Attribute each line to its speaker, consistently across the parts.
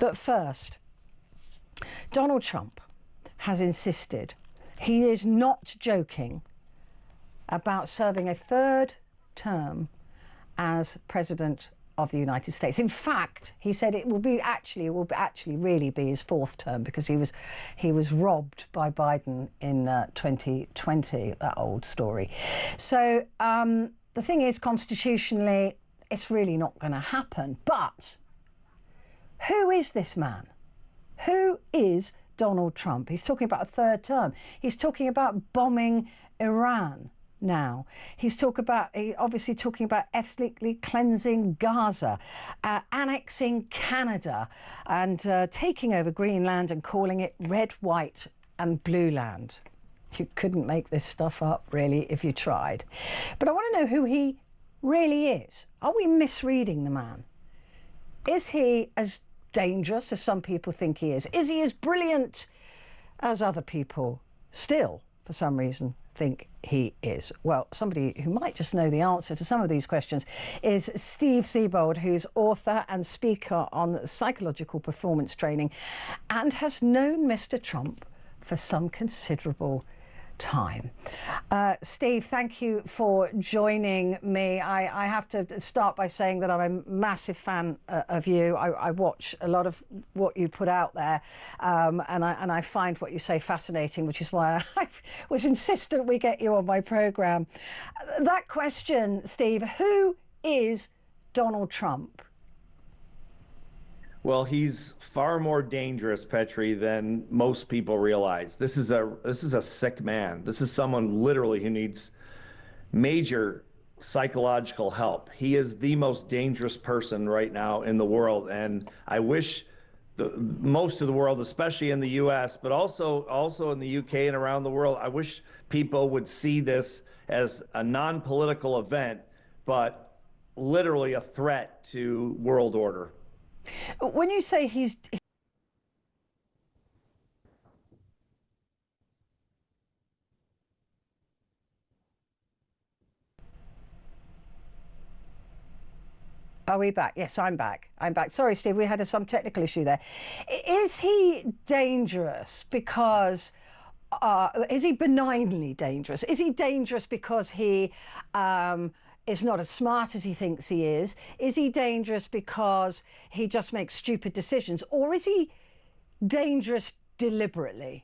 Speaker 1: But first, Donald Trump has insisted he is not joking about serving a third term as president of the United States. In fact, he said it will actually really be his fourth term, because he was robbed by Biden in 2020, that old story. So the thing is, constitutionally, it's really not going to happen. But who is this man? Who is Donald Trump? He's talking about a third term. He's talking about bombing Iran now. He's obviously talking about ethnically cleansing Gaza, annexing Canada, and taking over Greenland and calling it red, white and blue land. You couldn't make this stuff up, really, if you tried. But I want to know who he really is. Are we misreading the man? Is he as dangerous as some people think he is? Is he as brilliant as other people still, for some reason, think he is? Well, somebody who might just know the answer to some of these questions is Steve Siebold, who's author and speaker on psychological performance training and has known Mr. Trump for some considerable time. Steve, thank you for joining me. I have to start by saying that I'm a massive fan of you. I watch a lot of what you put out there, and I find what you say fascinating, which is why I was insistent we get you on my programme. That question, Steve, who is Donald Trump?
Speaker 2: Well, he's far more dangerous, Petri, than most people realize. This is a sick man. This is someone literally who needs major psychological help. He is the most dangerous person right now in the world, and I wish most of the world, especially in the U.S., but also in the U.K. and around the world, I wish people would see this as a non-political event, but literally a threat to world order.
Speaker 1: When you say he's... Are we back? Yes, I'm back. I'm back. Sorry, Steve, we had some technical issue there. Is he dangerous because... is he benignly dangerous? Is he dangerous because he... is not as smart as he thinks he is? Is he dangerous because he just makes stupid decisions? Or is he dangerous deliberately?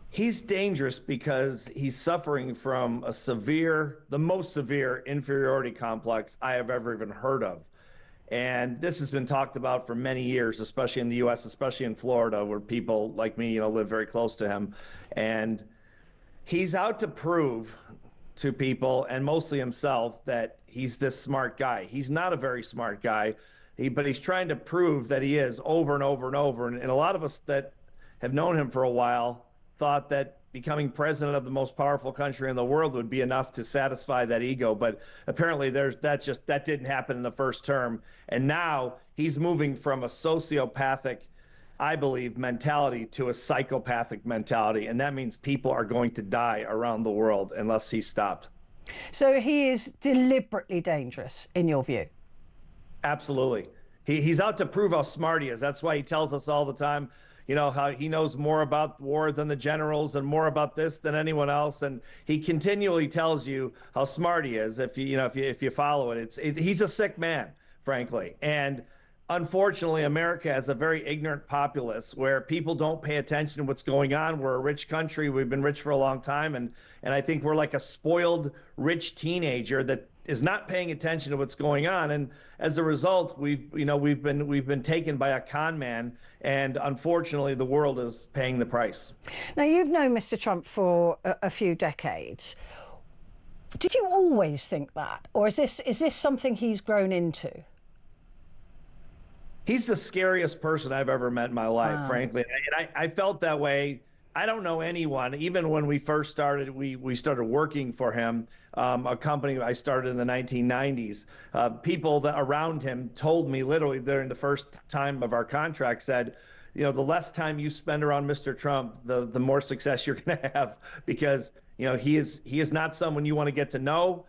Speaker 2: He's dangerous because he's suffering from the most severe inferiority complex I have ever even heard of. And this has been talked about for many years, especially in the U.S., especially in Florida, where people like me, live very close to him. And he's out to prove to people, and mostly himself, that he's this smart guy. He's not a very smart guy, but he's trying to prove that he is over and over and over. And a lot of us that have known him for a while thought that becoming president of the most powerful country in the world would be enough to satisfy that ego. But apparently that didn't happen in the first term. And now he's moving from a sociopathic, I believe, mentality to a psychopathic mentality. And that means people are going to die around the world unless he's stopped. So
Speaker 1: he is deliberately dangerous, in your view?
Speaker 2: Absolutely. He's out to prove how smart he is. That's why he tells us all the time, how he knows more about war than the generals and more about this than anyone else. And he continually tells you how smart he is if you follow it. He's a sick man, frankly. And unfortunately, America has a very ignorant populace where people don't pay attention to what's going on. We're a rich country. We've been rich for a long time. And I think we're like a spoiled, rich teenager that is not paying attention to what's going on. And as a result, we've been taken by a con man. And unfortunately, the world is paying the price.
Speaker 1: Now, you've known Mr. Trump for a few decades. Did you always think that? Or is this something he's grown into?
Speaker 2: He's the scariest person I've ever met in my life, frankly. And I felt that way. I don't know anyone, even when we first started, we started working for him, a company I started in the 1990s. People that around him told me literally during the first time of our contract said, the less time you spend around Mr. Trump, the more success you're going to have, because, he is not someone you want to get to know.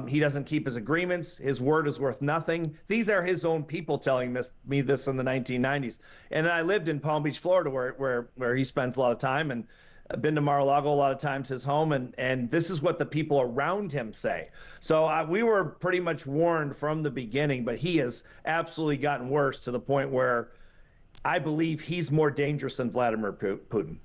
Speaker 2: He doesn't keep his agreements. His word is worth nothing. These are his own people telling me this in the 1990s. And I lived in Palm Beach, Florida, where he spends a lot of time, and I've been to Mar-a-Lago a lot of times, his home, and this is what the people around him say. So we were pretty much warned from the beginning, but he has absolutely gotten worse to the point where I believe he's more dangerous than Vladimir Putin.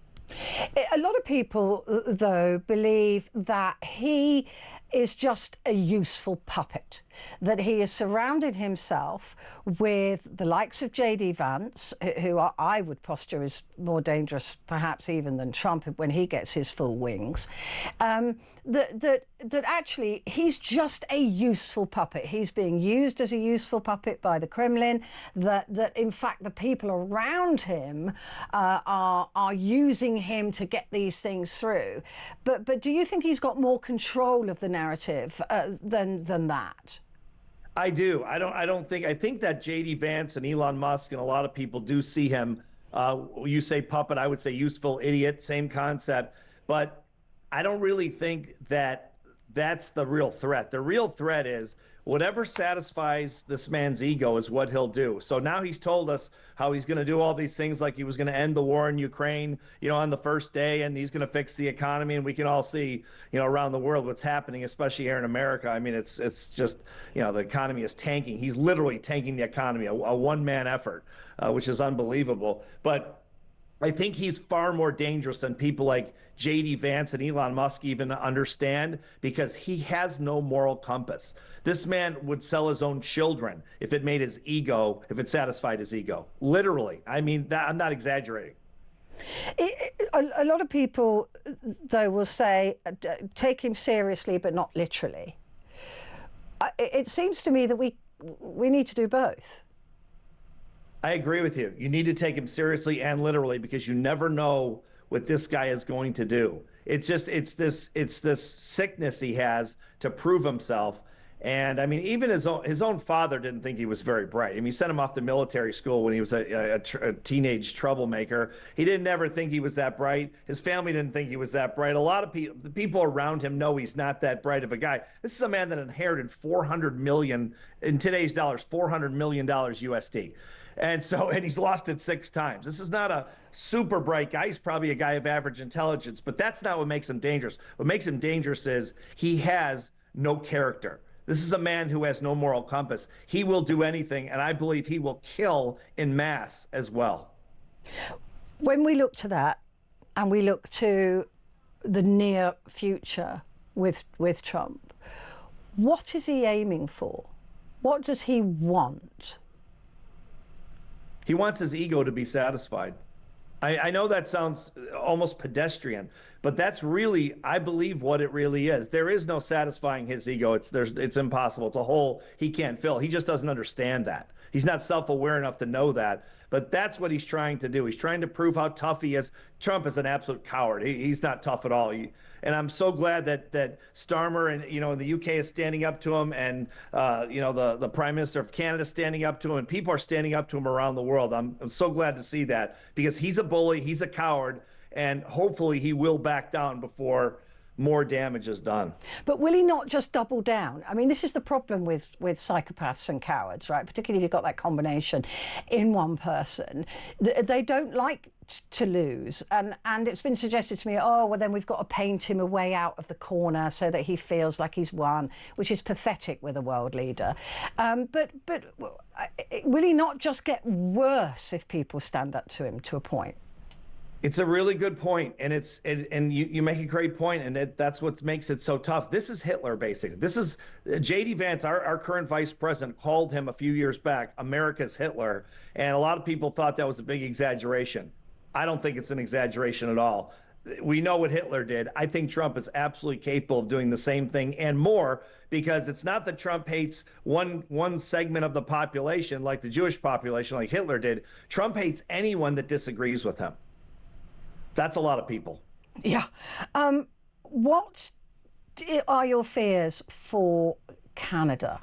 Speaker 1: A lot of people, though, believe that he is just a useful puppet, that he has surrounded himself with the likes of J.D. Vance, who I would posture is more dangerous perhaps even than Trump when he gets his full wings, that actually he's just a useful puppet. He's being used as a useful puppet by the Kremlin, that in fact the people around him are using him to get these things through. But do you think he's got more control of the narrative than that?
Speaker 2: I do. I think that J.D. Vance and Elon Musk and a lot of people do see him. You say puppet, I would say useful idiot, same concept. But I don't really think that that's the real threat. The real threat is whatever satisfies this man's ego is what he'll do. So now he's told us how he's going to do all these things, like he was going to end the war in Ukraine, on the first day, and he's going to fix the economy. And we can all see, around the world what's happening, especially here in America. I mean, it's just, the economy is tanking. He's literally tanking the economy, a one-man effort, which is unbelievable. But I think he's far more dangerous than people like J.D. Vance and Elon Musk even understand, because he has no moral compass. This man would sell his own children if it satisfied his ego. Literally. I mean, I'm not exaggerating.
Speaker 1: A lot of people, though, will say, take him seriously, but not literally. It seems to me that we need to do both.
Speaker 2: I agree with you. You need to take him seriously and literally, because you never know what this guy is going to do. It's this sickness he has to prove himself. And I mean, even his own father didn't think he was very bright. I mean, he sent him off to military school when he was a teenage troublemaker. He didn't ever think he was that bright. His family didn't think he was that bright. A lot of the people around him know he's not that bright of a guy. This is a man that inherited $400 million, in today's dollars, $400 million USD. And he's lost it 6 times. This is not a super bright guy. He's probably a guy of average intelligence, but that's not what makes him dangerous. What makes him dangerous is he has no character. This is a man who has no moral compass. He will do anything, and I believe he will kill en masse as well.
Speaker 1: When we look to that, and we look to the near future with Trump, what is he aiming for? What does he want?
Speaker 2: He wants his ego to be satisfied. I know that sounds almost pedestrian, but that's really, I believe, what it really is. There is no satisfying his ego. It's impossible. It's a hole he can't fill. He just doesn't understand that. He's not self-aware enough to know that. But that's what he's trying to do. He's trying to prove how tough he is. Trump is an absolute coward. He's not tough at all. And I'm so glad that Starmer and in the UK is standing up to him, and the Prime Minister of Canada is standing up to him, and people are standing up to him around the world. I'm so glad to see that, because he's a bully, he's a coward, and hopefully he will back down before more damage is done.
Speaker 1: But will he not just double down? I mean, this is the problem with psychopaths and cowards, right? Particularly if you've got that combination in one person. They don't like to lose. And it's been suggested to me, oh, well, then we've got to paint him a way out of the corner so that he feels like he's won, which is pathetic with a world leader. But will he not just get worse if people stand up to him to a point?
Speaker 2: It's a really good point, and you make a great point, and that's what makes it so tough. This is Hitler, basically. This is J.D. Vance, our current vice president, called him a few years back America's Hitler, and a lot of people thought that was a big exaggeration. I don't think it's an exaggeration at all. We know what Hitler did. I think Trump is absolutely capable of doing the same thing and more, because it's not that Trump hates one segment of the population, like the Jewish population, like Hitler did. Trump hates anyone that disagrees with him. That's a lot of people.
Speaker 1: Yeah. What are your fears for Canada?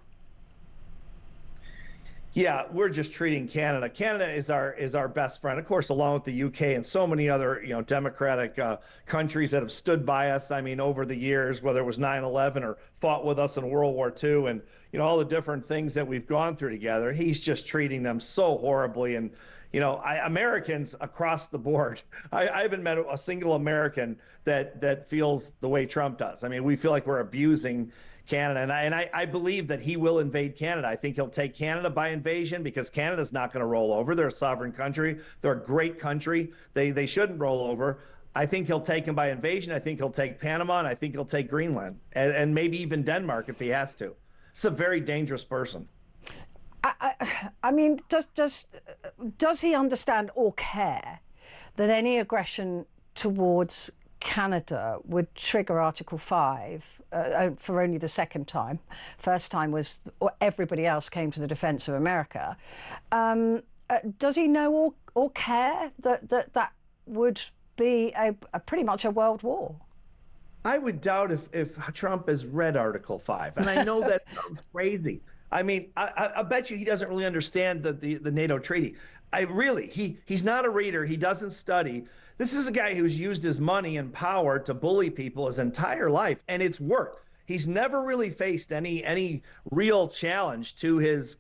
Speaker 2: Yeah, we're just treating Canada. Canada is our best friend, of course, along with the UK and so many other democratic countries that have stood by us. I mean, over the years, whether it was 9/11 or fought with us in World War II, and all the different things that we've gone through together. He's just treating them so horribly, and Americans across the board. I haven't met a single American that feels the way Trump does. I mean, we feel like we're abusing Canada, and I believe that he will invade Canada. I think he'll take Canada by invasion because Canada's not going to roll over. They're a sovereign country. They're a great country. They shouldn't roll over. I think he'll take them by invasion. I think he'll take Panama, and I think he'll take Greenland, and maybe even Denmark if he has to. It's a very dangerous person.
Speaker 1: I mean, does he understand or care that any aggression towards Canada would trigger Article 5 for only the second time? First time was everybody else came to the defence of America. Does he know or care that would be a pretty much a world war?
Speaker 2: I would doubt if Trump has read Article 5. And I know that sounds crazy. I mean, I bet you he doesn't really understand the NATO treaty. He's not a reader. He doesn't study. This is a guy who's used his money and power to bully people his entire life, and it's worked. He's never really faced any real challenge to his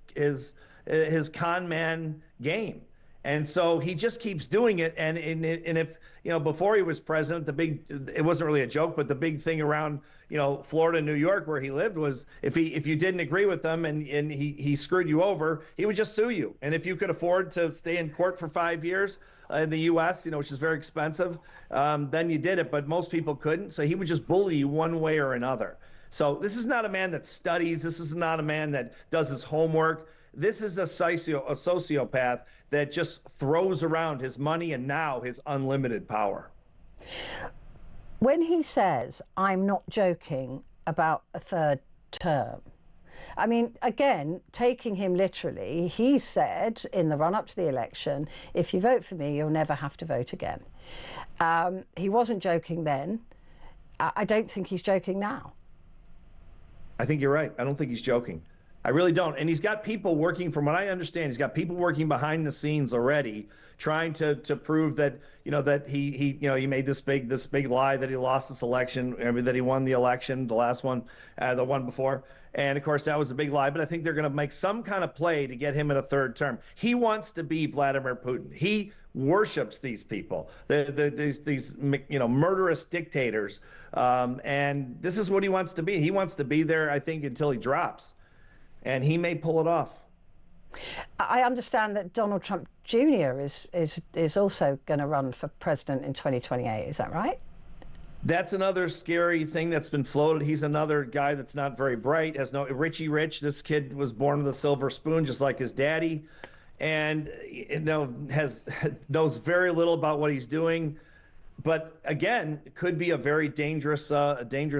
Speaker 2: con man game. And so he just keeps doing it. And if, before he was president, it wasn't really a joke, but the big thing around, Florida and New York where he lived was if you didn't agree with them and he screwed you over, he would just sue you. And if you could afford to stay in court for 5 years in the U.S., which is very expensive, then you did it. But most people couldn't. So he would just bully you one way or another. So this is not a man that studies. This is not a man that does his homework. This is a sociopath that just throws around his money and now his unlimited power.
Speaker 1: When he says, I'm not joking about a third term, I mean, again, taking him literally, he said in the run-up to the election, if you vote for me, you'll never have to vote again. He wasn't joking then. I don't think he's joking now.
Speaker 2: I think you're right. I don't think he's joking. I really don't. And he's got people working, from what I understand, he's got people working behind the scenes already, trying to prove that, that he made this big lie that he lost this election, that he won the election, the last one, the one before. And of course, that was a big lie. But I think they're going to make some kind of play to get him in a third term. He wants to be Vladimir Putin. He worships these people, these murderous dictators. And this is what he wants to be. He wants to be there, I think, until he drops. And he may pull it off.
Speaker 1: I understand that Donald Trump Jr. is also going to run for president in 2028. Is that right?
Speaker 2: That's another scary thing that's been floated. He's another guy that's not very bright, has no Richie Rich. This kid was born with a silver spoon, just like his daddy, and knows very little about what he's doing. But again, it could be a very dangerous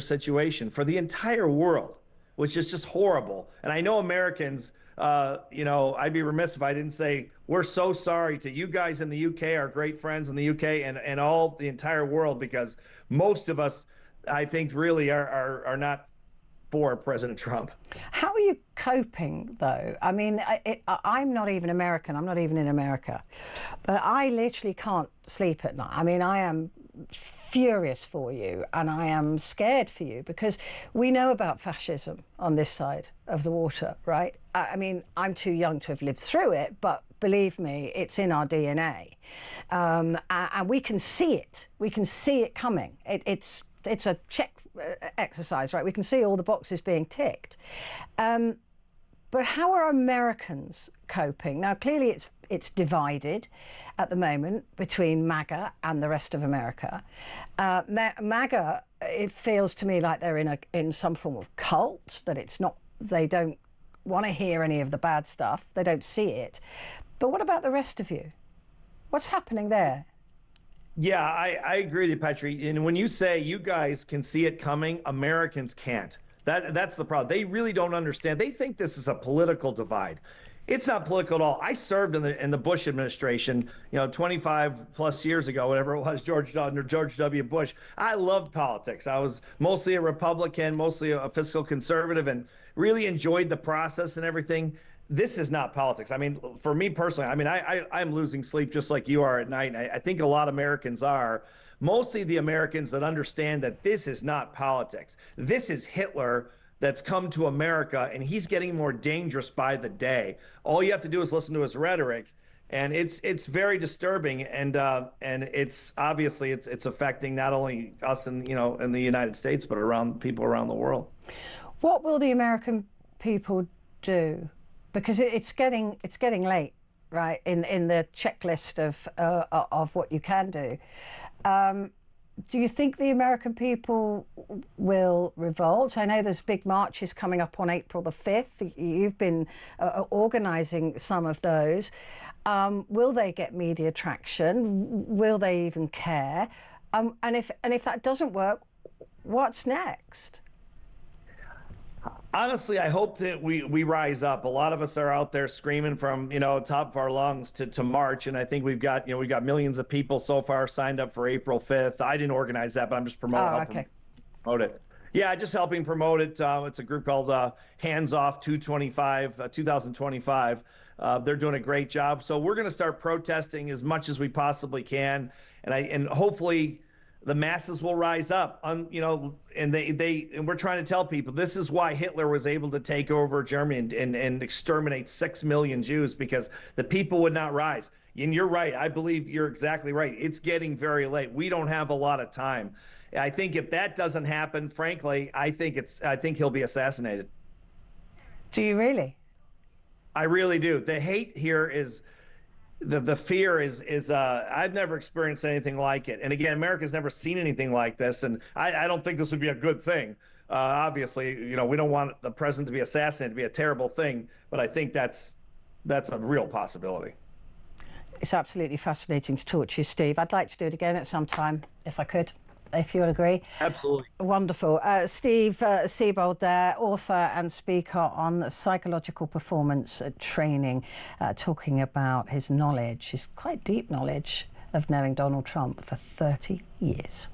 Speaker 2: situation for the entire world, which is just horrible. And I know Americans, I'd be remiss if I didn't say we're so sorry to you guys in the UK, our great friends in the UK, and all the entire world, because most of us, I think, really are not for President Trump.
Speaker 1: How are you coping, though? I mean, I'm not even American. I'm not even in America. But I literally can't sleep at night. I mean, I am furious for you and I am scared for you because we know about fascism on this side of the water, right? I mean, I'm too young to have lived through it, but believe me, it's in our DNA. And we can see it. We can see it coming. It's a check exercise, right? We can see all the boxes being ticked. But how are Americans coping? Now, clearly it's divided at the moment between MAGA and the rest of America. MAGA, it feels to me like they're in some form of cult, that it's not, they don't want to hear any of the bad stuff. They don't see it. But what about the rest of you? What's happening there?
Speaker 2: Yeah, I agree with you, Petri. And when you say you guys can see it coming, Americans can't. That's the problem. They really don't understand. They think this is a political divide. It's not political at all. I served in the Bush administration, 25 plus years ago, whatever it was, under George W. Bush. I loved politics. I was mostly a Republican, mostly a fiscal conservative, and really enjoyed the process and everything. this is not politics. I mean, for me personally, I mean, I'm losing sleep just like you are at night. And I think a lot of Americans are, mostly the Americans that understand that this is not politics. This is Hitler that's come to America, and he's getting more dangerous by the day. All you have to do is listen to his rhetoric, and it's very disturbing, and it's obviously it's affecting not only us in in the United States, but around people around the world.
Speaker 1: What will the American people do? Because it's getting late, right? In the checklist of what you can do. Do you think the American people will revolt? I know there's big marches coming up on April the 5th. You've been organising some of those. Will they get media traction? Will they even care? And if that doesn't work, what's next?
Speaker 2: Honestly, I hope that we rise up. A lot of us are out there screaming from top of our lungs to march, and I think we've got millions of people so far signed up for April 5th. I didn't organize that, but I'm just promoting promote it. Yeah, just helping promote it. It's a group called Hands Off 2025. They're doing a great job. So we're going to start protesting as much as we possibly can, and hopefully the masses will rise up, and we're trying to tell people this is why Hitler was able to take over Germany and exterminate 6 million Jews, because the people would not rise. And you're right. I believe you're exactly right. It's getting very late. We don't have a lot of time. I think if that doesn't happen, frankly, I think he'll be assassinated.
Speaker 1: Do you really?
Speaker 2: I really do. The hate here is. The fear is I've never experienced anything like it. And again, America's never seen anything like this. And I don't think this would be a good thing. Obviously, we don't want the president to be assassinated to be a terrible thing. But I think that's a real possibility.
Speaker 1: It's absolutely fascinating to talk to you, Steve. I'd like to do it again at some time, if I could, if you would agree.
Speaker 2: Absolutely.
Speaker 1: Wonderful. Steve Siebold there, author and speaker on psychological performance training, talking about his knowledge, his quite deep knowledge of knowing Donald Trump for 30 years.